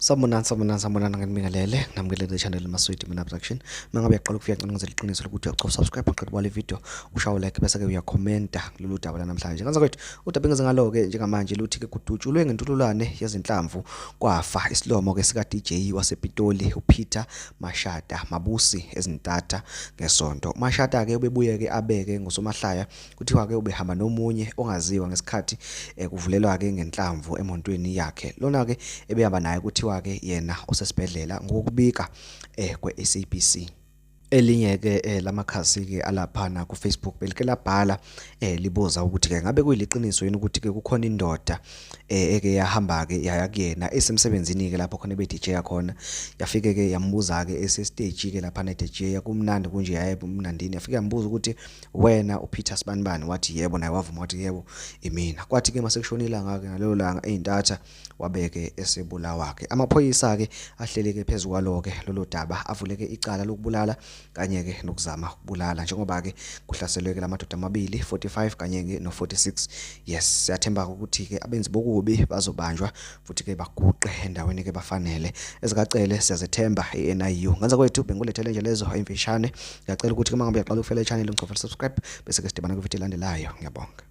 Sabonani ngibingelele namukele channel Maswidi Mina Production. Mangabe uyaqala ukufika ngicela iqiniso lokuthi uyacofa subscribe uqeda kwale video ushaye like bese ke uyakhomenta kulolu daba namhlanje. Kanza kwethu udaba ngizengalo ke njengamanje luthi ke kudutshulwe ngentululwane yezinhlamvu kwafa isilomo ke sika DJ wasePitoli uPeter Mashada Mabusi ezintatha ngesonto. Mashada ke ubebuye ke abeke ngosomahlaya kuthiwa ke ubehamba nomunye ongaziwa ngesikhathi kuvulelwa ke ngenhlamvu emontweni yakhe. Lona ke ebehamba naye kuthiwa ke yena osesibhedlela ngokubika kweSABC. Elinye ke lamakhasi ke alaphana ku Facebook belike labhala libuza ukuthi ke ngabe kuyiliqiniso yini ukuthi ke kukhona indoda eke yahamba ke yaya kuyena esemsebenzini ke lapho khona be DJ yakhona yafike ke yambuza ke stage ke lapha ne DJ yakumnandi kunje yaye umnandini yafike yambuza ukuthi wena uPeter Sibanibani wathi yebo naye wavuma wathi yebo imina. Kwathi ke mase kushonila ngake ngalelo langa eintatha wabeke esebulawa ke. Amaphoyisa ke ahleleke phezulu kwalo ke lolo daba avuleke icala lokubulala kanye ke nokuzama ukubulala njengoba ke kuhlaselwe ke lamadoda amabili 45 kanye ke no 46. Yes, siyathemba ukuthi ke abenzi bokubi bazobanjwa futhi ke baguqe endaweni ke bafanele. Ezikacele siyazethemba iNIU. Ngenza kwethu bengulethele nje lezo imfishane. Ngiyacela ukuthi ke mangabe uyaqala ukufela ichannel ungcofa subscribe bese ke sidibana ku video elandelayo. Ngiyabonga.